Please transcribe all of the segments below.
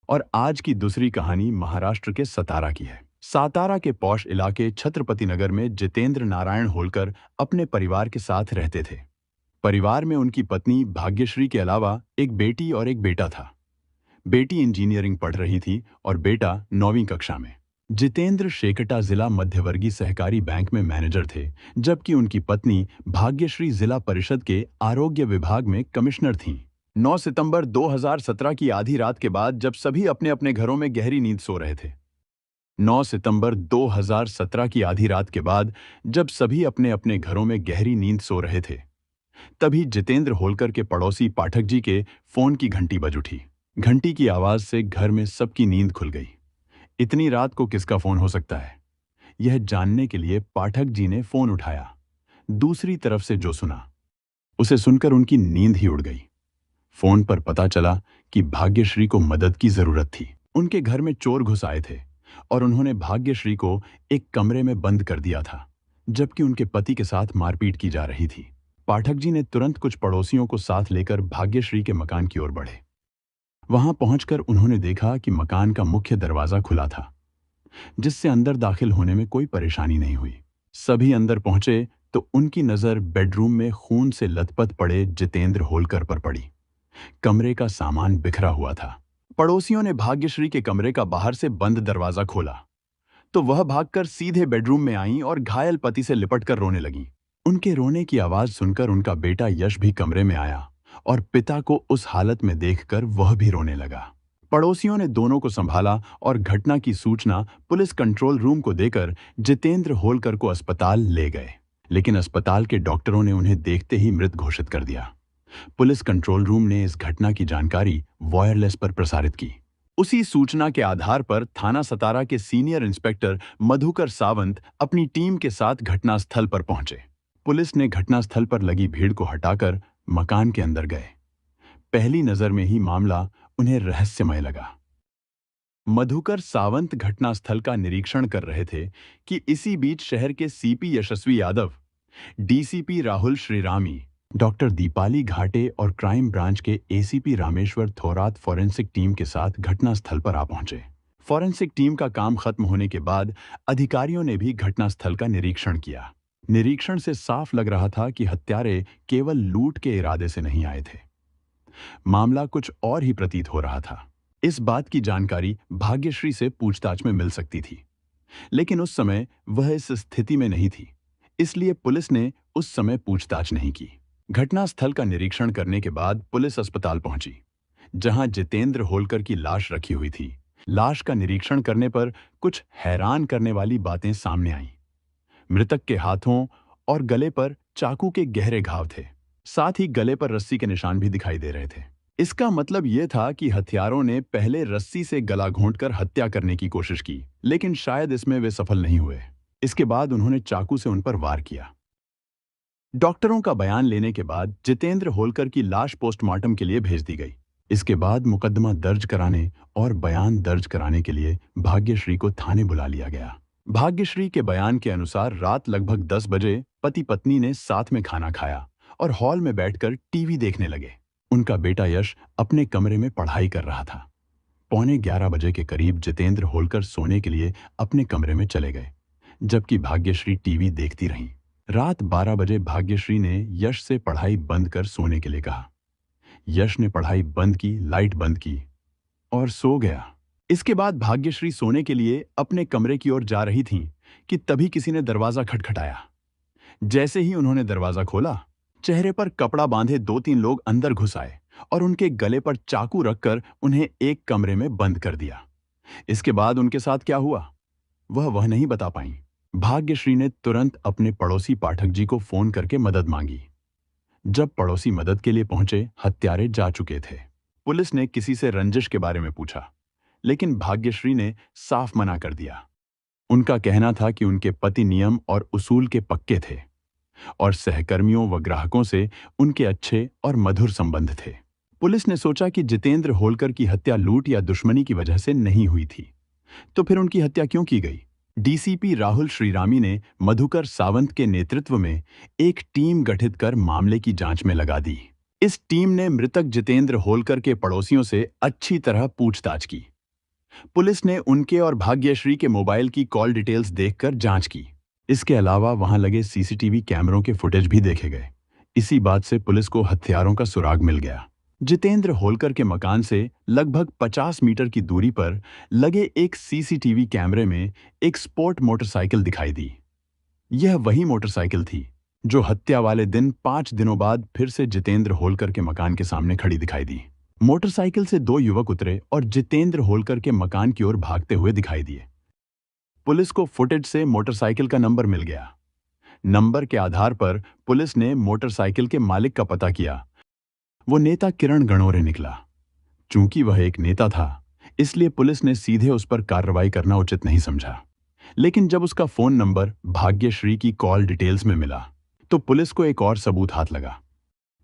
और आज की दूसरी कहानी महाराष्ट्र के सतारा की है। सातारा के पौष इलाके छत्रपति नगर में जितेंद्र नारायण होलकर अपने परिवार के साथ रहते थे। परिवार में उनकी पत्नी भाग्यश्री के अलावा एक बेटी और एक बेटा था। बेटी इंजीनियरिंग पढ़ रही थी और बेटा 9वीं कक्षा में। जितेंद्र शेकटा जिला मध्यवर्गीय सहकारी बैंक में मैनेजर थे, जबकि उनकी पत्नी भाग्यश्री जिला परिषद के आरोग्य विभाग में कमिश्नर थीं। 9 सितंबर 2017 की आधी रात के बाद जब सभी अपने अपने घरों में गहरी नींद सो रहे थे। 9 सितंबर 2017 की आधी रात के बाद जब सभी अपने अपने घरों में गहरी नींद सो रहे थे, तभी जितेंद्र होलकर के पड़ोसी पाठक जी के फोन की घंटी बज उठी। घंटी की आवाज से घर में सबकी नींद खुल गई। इतनी रात को किसका फोन हो सकता है, यह जानने के लिए पाठक जी ने फोन उठाया। दूसरी तरफ से जो सुना, उसे सुनकर उनकी नींद ही उड़ गई। फोन पर पता चला कि भाग्यश्री को मदद की जरूरत थी। उनके घर में चोर घुस आए थे और उन्होंने भाग्यश्री को एक कमरे में बंद कर दिया था, जबकि उनके पति के साथ मारपीट की जा रही थी। पाठक जी ने तुरंत कुछ पड़ोसियों को साथ लेकर भाग्यश्री के मकान की ओर बढ़े। वहां पहुंचकर उन्होंने देखा कि मकान का मुख्य दरवाजा खुला था, जिससे अंदर दाखिल होने में कोई परेशानी नहीं हुई। सभी अंदर पहुंचे तो उनकी नजर बेडरूम में खून से लथपथ पड़े जितेंद्र होलकर पर पड़ी। कमरे का सामान बिखरा हुआ था। पड़ोसियों ने भाग्यश्री के कमरे का बाहर से बंद दरवाजा खोला तो वह भागकर सीधे बेडरूम में आईं और घायल पति से लिपटकर रोने लगीं। उनके रोने की आवाज सुनकर उनका बेटा यश भी कमरे में आया और पिता को उस हालत में देखकर वह भी रोने लगा। पड़ोसियों ने दोनों को संभाला और घटना की सूचना पुलिस कंट्रोल रूम को देकर जितेंद्र होलकर को अस्पताल ले गए, लेकिन अस्पताल के डॉक्टरों ने उन्हें देखते ही मृत घोषित कर दिया। पुलिस कंट्रोल रूम ने इस घटना की जानकारी वायरलेस पर प्रसारित की। उसी सूचना के आधार पर थाना सतारा के सीनियर इंस्पेक्टर मधुकर सावंत अपनी टीम के साथ घटनास्थल पर पहुंचे। पुलिस ने घटनास्थल पर लगी भीड़ को हटाकर मकान के अंदर गए। पहली नजर में ही मामला उन्हें रहस्यमय लगा। मधुकर सावंत घटनास्थल का निरीक्षण कर रहे थे कि इसी बीच शहर के सीपी यशस्वी यादव, डीसीपी राहुल श्रीरामी, डॉक्टर दीपाली घाटे और क्राइम ब्रांच के ACP Rameshwar Thorat forensic team के साथ घटनास्थल पर आ पहुंचे। फॉरेंसिक टीम का काम खत्म होने के बाद अधिकारियों ने भी घटनास्थल का निरीक्षण किया। निरीक्षण से साफ लग रहा था कि हत्यारे केवल लूट के इरादे से नहीं आए थे। मामला कुछ और ही प्रतीत हो रहा था। इस बात की जानकारी भाग्यश्री से पूछताछ में मिल सकती थी, लेकिन उस समय वह इस स्थिति में नहीं थी, इसलिए पुलिस ने उस समय पूछताछ नहीं की। घटनास्थल का निरीक्षण करने के बाद पुलिस अस्पताल पहुंची, जहां जितेंद्र होलकर की लाश रखी हुई थी। लाश का निरीक्षण करने पर कुछ हैरान करने वाली बातें सामने आईं। मृतक के हाथों और गले पर चाकू के गहरे घाव थे। साथ ही गले पर रस्सी के निशान भी दिखाई दे रहे थे। इसका मतलब यह था कि हत्यारों ने पहले रस्सी से गला घोंटकर हत्या करने की कोशिश की, लेकिन शायद इसमें वे सफल नहीं हुए। इसके बाद उन्होंने चाकू से उन पर वार किया। डॉक्टरों का बयान लेने के बाद जितेंद्र होलकर की लाश पोस्टमार्टम के लिए भेज दी गई। इसके बाद मुकदमा दर्ज कराने और बयान दर्ज कराने के लिए भाग्यश्री को थाने बुला लिया गया। भाग्यश्री के बयान के अनुसार रात लगभग 10 बजे पति पत्नी ने साथ में खाना खाया और हॉल में बैठकर टीवी देखने लगे। उनका बेटा यश अपने कमरे में पढ़ाई कर रहा था। पौने 11 बजे के करीब जितेंद्र होलकर सोने के लिए अपने कमरे में चले गए, जबकि भाग्यश्री टीवी देखती रहीं। रात 12 बजे भाग्यश्री ने यश से पढ़ाई बंद कर सोने के लिए कहा। यश ने पढ़ाई बंद की, लाइट बंद की और सो गया। इसके बाद भाग्यश्री सोने के लिए अपने कमरे की ओर जा रही थीं कि तभी किसी ने दरवाजा खटखटाया। जैसे ही उन्होंने दरवाजा खोला, चेहरे पर कपड़ा बांधे 2-3 लोग अंदर घुस आए और उनके गले पर चाकू रखकर उन्हें एक कमरे में बंद कर दिया। इसके बाद उनके साथ क्या हुआ, वह नहीं बता पाईं। भाग्यश्री ने तुरंत अपने पड़ोसी पाठक जी को फोन करके मदद मांगी। जब पड़ोसी मदद के लिए पहुंचे, हत्यारे जा चुके थे। पुलिस ने किसी से रंजिश के बारे में पूछा, लेकिन भाग्यश्री ने साफ मना कर दिया। उनका कहना था कि उनके पति नियम और उसूल के पक्के थे और सहकर्मियों व ग्राहकों से उनके अच्छे और मधुर संबंध थे। पुलिस ने सोचा कि जितेंद्र होलकर की हत्या लूट या दुश्मनी की वजह से नहीं हुई थी, तो फिर उनकी हत्या क्यों की गई? डीसीपी राहुल श्रीरामी ने मधुकर सावंत के नेतृत्व में एक टीम गठित कर मामले की जांच में लगा दी। इस टीम ने मृतक जितेंद्र होलकर के पड़ोसियों से अच्छी तरह पूछताछ की। पुलिस ने उनके और भाग्यश्री के मोबाइल की कॉल डिटेल्स देखकर जांच की। इसके अलावा वहां लगे सीसीटीवी कैमरों के फुटेज भी देखे गए। इसी बात से पुलिस को हथियारों का सुराग मिल गया। जितेंद्र होलकर के मकान से लगभग 50 मीटर की दूरी पर लगे एक सीसीटीवी कैमरे में एक स्पोर्ट मोटरसाइकिल दिखाई दी। यह वही मोटरसाइकिल थी जो हत्या वाले दिन 5 दिनों बाद फिर से जितेंद्र होलकर के मकान के सामने खड़ी दिखाई दी। मोटरसाइकिल से दो युवक उतरे और जितेंद्र होलकर के मकान की ओर भागते हुए दिखाई दिए। पुलिस को फुटेज से मोटरसाइकिल का नंबर मिल गया। नंबर के आधार पर पुलिस ने मोटरसाइकिल के मालिक का पता किया। वो नेता किरण गणोरे निकला। चूंकि वह एक नेता था, इसलिए पुलिस ने सीधे उस पर कार्रवाई करना उचित नहीं समझा। लेकिन जब उसका फोन नंबर भाग्यश्री की कॉल डिटेल्स में मिला, तो पुलिस को एक और सबूत हाथ लगा।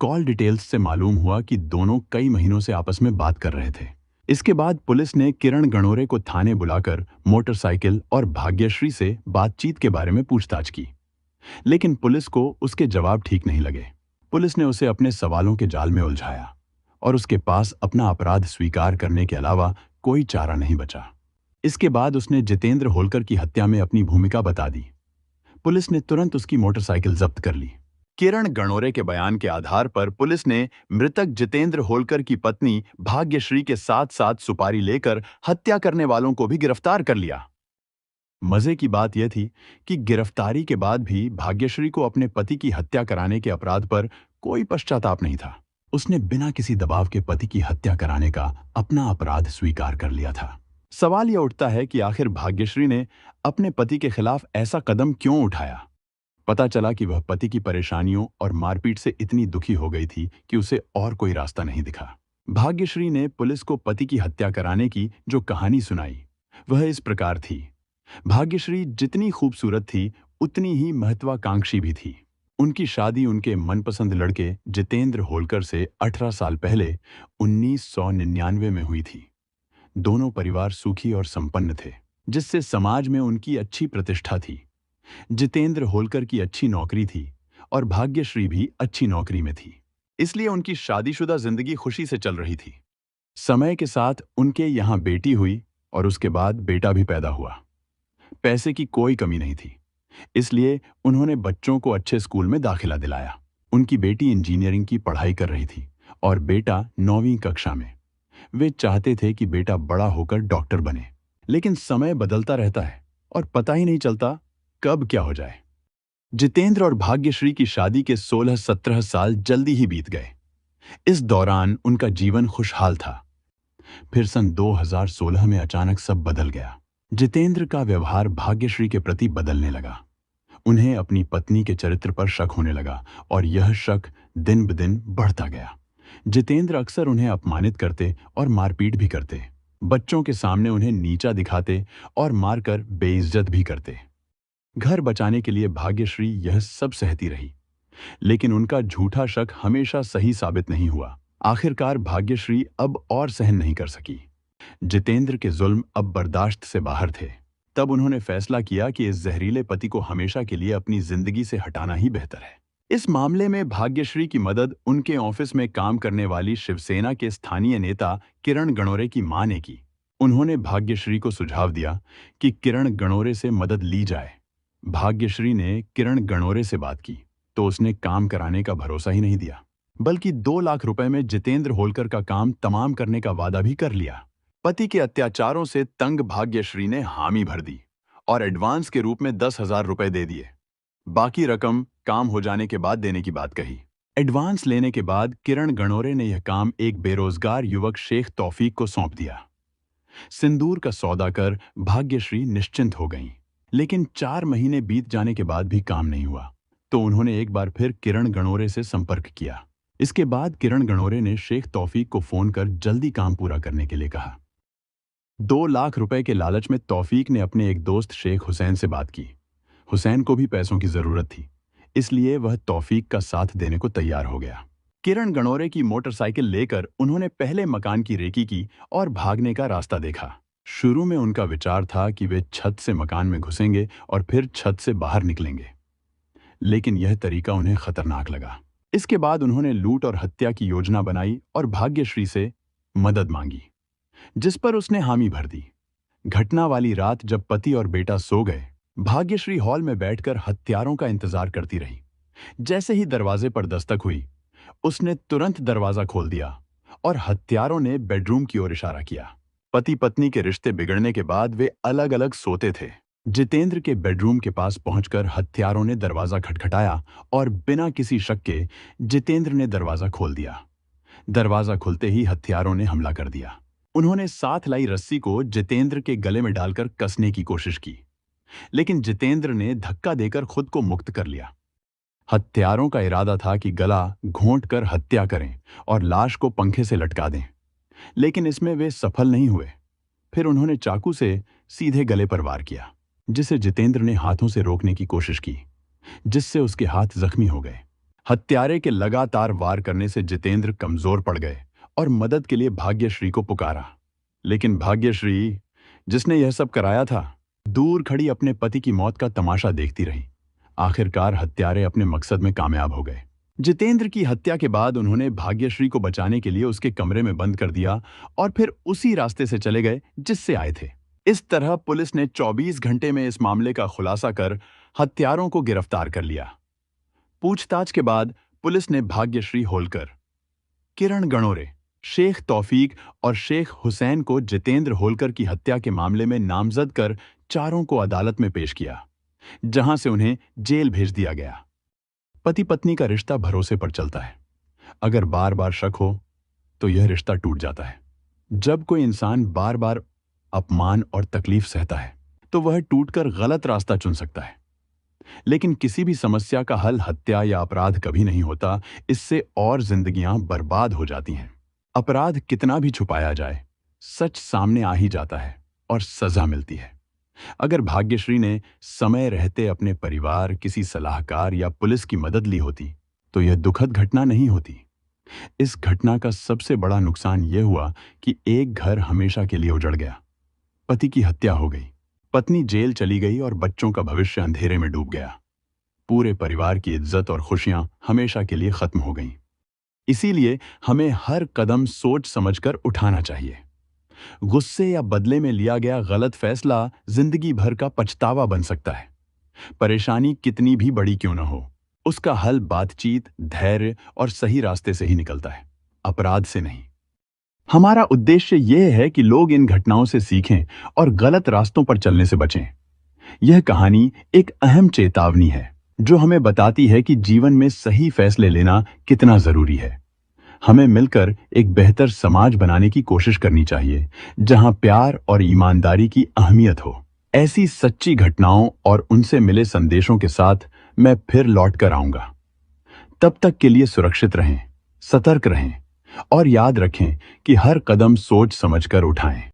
कॉल डिटेल्स से मालूम हुआ कि दोनों कई महीनों से आपस में बात कर रहे थे। इसके बाद पुलिस ने किरण गणोरे को थाने बुलाकर मोटरसाइकिल और भाग्यश्री से बातचीत के बारे में पूछताछ की। लेकिन पुलिस को उसके जवाब ठीक नहीं लगे। पुलिस ने उसे अपने सवालों के जाल में उलझाया और उसके पास अपना अपराध स्वीकार करने के अलावा कोई चारा नहीं बचा। इसके बाद उसने जितेंद्र होलकर की हत्या में अपनी भूमिका बता दी। पुलिस ने तुरंत उसकी मोटरसाइकिल जब्त कर ली। किरण गणोरे के बयान के आधार पर पुलिस ने मृतक जितेंद्र होलकर की पत्नी भाग्यश्री के साथ साथ सुपारी लेकर हत्या करने वालों को भी गिरफ्तार कर लिया। मजे की बात यह थी कि गिरफ्तारी के बाद भी भाग्यश्री को अपने पति की हत्या कराने के अपराध पर कोई पश्चाताप नहीं था। उसने बिना किसी दबाव के पति की हत्या कराने का अपना अपराध स्वीकार कर लिया था। सवाल यह उठता है कि आखिर भाग्यश्री ने अपने पति के खिलाफ ऐसा कदम क्यों उठाया। पता चला कि वह पति की परेशानियों और मारपीट से इतनी दुखी हो गई थी कि उसे और कोई रास्ता नहीं दिखा। भाग्यश्री ने पुलिस को पति की हत्या कराने की जो कहानी सुनाई, वह इस प्रकार थी। भाग्यश्री जितनी खूबसूरत थी, उतनी ही महत्वाकांक्षी भी थी। उनकी शादी उनके मनपसंद लड़के जितेंद्र होलकर से 18 साल पहले 1999 में हुई थी। दोनों परिवार सुखी और संपन्न थे, जिससे समाज में उनकी अच्छी प्रतिष्ठा थी। जितेंद्र होलकर की अच्छी नौकरी थी और भाग्यश्री भी अच्छी नौकरी में थी, इसलिए उनकी शादीशुदा जिंदगी खुशी से चल रही थी। समय के साथ उनके यहाँ बेटी हुई और उसके बाद बेटा भी पैदा हुआ। पैसे की कोई कमी नहीं थी, इसलिए उन्होंने बच्चों को अच्छे स्कूल में दाखिला दिलाया। उनकी बेटी इंजीनियरिंग की पढ़ाई कर रही थी और बेटा 9वीं कक्षा में। वे चाहते थे कि बेटा बड़ा होकर डॉक्टर बने, लेकिन समय बदलता रहता है और पता ही नहीं चलता कब क्या हो जाए। जितेंद्र और भाग्यश्री की शादी के 16-17 साल जल्दी ही बीत गए। इस दौरान उनका जीवन खुशहाल था। फिर सन 2016 में अचानक सब बदल गया। जितेंद्र का व्यवहार भाग्यश्री के प्रति बदलने लगा। उन्हें अपनी पत्नी के चरित्र पर शक होने लगा और यह शक दिन ब दिन बढ़ता गया। जितेंद्र अक्सर उन्हें अपमानित करते और मारपीट भी करते। बच्चों के सामने उन्हें नीचा दिखाते और मारकर बेइज्जत भी करते। घर बचाने के लिए भाग्यश्री यह सब सहती रही, लेकिन उनका झूठा शक हमेशा सही साबित नहीं हुआ। आखिरकार भाग्यश्री अब और सहन नहीं कर सकी। जितेंद्र के जुल्म अब बर्दाश्त से बाहर थे। तब उन्होंने फैसला किया कि इस जहरीले पति को हमेशा के लिए अपनी जिंदगी से हटाना ही बेहतर है। इस मामले में भाग्यश्री की मदद उनके ऑफिस में काम करने वाली शिवसेना के स्थानीय नेता किरण गणोरे की मां ने की। उन्होंने भाग्यश्री को सुझाव दिया कि किरण गणोरे से मदद ली जाए। भाग्यश्री ने किरण गणोरे से बात की तो उसने काम कराने का भरोसा ही नहीं दिया, बल्कि 2 लाख रुपए में जितेंद्र होलकर का काम तमाम करने का वादा भी कर लिया। पति के अत्याचारों से तंग भाग्यश्री ने हामी भर दी और एडवांस के रूप में 10,000 रुपए दे दिए। बाकी रकम काम हो जाने के बाद देने की बात कही। एडवांस लेने के बाद किरण गणोरे ने यह काम एक बेरोजगार युवक शेख तौफीक को सौंप दिया। सिंदूर का सौदा कर भाग्यश्री निश्चिंत हो गईं। लेकिन 4 महीने बीत जाने के बाद भी काम नहीं हुआ, तो उन्होंने एक बार फिर किरण गणोरे से संपर्क किया। इसके बाद किरण गणोरे ने शेख तौफीक को फोन कर जल्दी काम पूरा करने के लिए कहा। 2 लाख रुपए के लालच में तौफीक ने अपने एक दोस्त शेख हुसैन से बात की। हुसैन को भी पैसों की जरूरत थी, इसलिए वह तौफीक का साथ देने को तैयार हो गया। किरण गणोरे की मोटरसाइकिल लेकर उन्होंने पहले मकान की रेकी की और भागने का रास्ता देखा। शुरू में उनका विचार था कि वे छत से मकान में घुसेंगे और फिर छत से बाहर निकलेंगे, लेकिन यह तरीका उन्हें खतरनाक लगा। इसके बाद उन्होंने लूट और हत्या की योजना बनाई और भाग्यश्री से मदद मांगी, जिस पर उसने हामी भर दी। घटना वाली रात जब पति और बेटा सो गए, भाग्यश्री हॉल में बैठकर हत्यारों का इंतजार करती रही। जैसे ही दरवाजे पर दस्तक हुई, उसने तुरंत दरवाजा खोल दिया और हत्यारों ने बेडरूम की ओर इशारा किया। पति पत्नी के रिश्ते बिगड़ने के बाद वे अलग अलग सोते थे। जितेंद्र के बेडरूम के पास पहुंचकर हत्यारों ने दरवाजा खटखटाया और बिना किसी शक के जितेंद्र ने दरवाजा खोल दिया। दरवाजा खुलते ही हत्यारों ने हमला कर दिया। उन्होंने साथ लाई रस्सी को जितेंद्र के गले में डालकर कसने की कोशिश की, लेकिन जितेंद्र ने धक्का देकर खुद को मुक्त कर लिया। हत्यारों का इरादा था कि गला घोंटकर हत्या करें और लाश को पंखे से लटका दें, लेकिन इसमें वे सफल नहीं हुए। फिर उन्होंने चाकू से सीधे गले पर वार किया, जिसे जितेंद्र ने हाथों से रोकने की कोशिश की, जिससे उसके हाथ जख्मी हो गए। हत्यारे के लगातार वार करने से जितेंद्र कमजोर पड़ गए और मदद के लिए भाग्यश्री को पुकारा, लेकिन भाग्यश्री, जिसने यह सब कराया था, दूर खड़ी अपने पति की मौत का तमाशा देखती रही। आखिरकार हत्यारे अपने मकसद में कामयाब हो गए। जितेंद्र की हत्या के बाद उन्होंने भाग्यश्री को बचाने के लिए उसके कमरे में बंद कर दिया और फिर उसी रास्ते से चले गए जिससे आए थे। इस तरह पुलिस ने 24 घंटे में इस मामले का खुलासा कर हत्यारों को गिरफ्तार कर लिया। पूछताछ के बाद पुलिस ने भाग्यश्री होलकर, किरण गणोरे, शेख तौफीक और शेख हुसैन को जितेंद्र होलकर की हत्या के मामले में नामजद कर चारों को अदालत में पेश किया, जहां से उन्हें जेल भेज दिया गया। पति पत्नी का रिश्ता भरोसे पर चलता है। अगर बार बार शक हो तो यह रिश्ता टूट जाता है। जब कोई इंसान बार बार अपमान और तकलीफ सहता है तो वह टूटकर गलत रास्ता चुन सकता है, लेकिन किसी भी समस्या का हल हत्या या अपराध कभी नहीं होता। इससे और जिंदगियां बर्बाद हो जाती हैं। अपराध कितना भी छुपाया जाए, सच सामने आ ही जाता है और सजा मिलती है। अगर भाग्यश्री ने समय रहते अपने परिवार, किसी सलाहकार या पुलिस की मदद ली होती तो यह दुखद घटना नहीं होती। इस घटना का सबसे बड़ा नुकसान यह हुआ कि एक घर हमेशा के लिए उजड़ गया। पति की हत्या हो गई, पत्नी जेल चली गई और बच्चों का भविष्य अंधेरे में डूब गया। पूरे परिवार की इज्जत और खुशियां हमेशा के लिए खत्म हो गईं। इसीलिए हमें हर कदम सोच समझकर उठाना चाहिए। गुस्से या बदले में लिया गया गलत फैसला जिंदगी भर का पछतावा बन सकता है। परेशानी कितनी भी बड़ी क्यों न हो, उसका हल बातचीत, धैर्य और सही रास्ते से ही निकलता है, अपराध से नहीं। हमारा उद्देश्य यह है कि लोग इन घटनाओं से सीखें और गलत रास्तों पर चलने से बचें। यह कहानी एक अहम चेतावनी है जो हमें बताती है कि जीवन में सही फैसले लेना कितना जरूरी है। हमें मिलकर एक बेहतर समाज बनाने की कोशिश करनी चाहिए, जहां प्यार और ईमानदारी की अहमियत हो। ऐसी सच्ची घटनाओं और उनसे मिले संदेशों के साथ मैं फिर लौट कर आऊंगा। तब तक के लिए सुरक्षित रहें, सतर्क रहें और याद रखें कि हर कदम सोच समझकर उठाएं।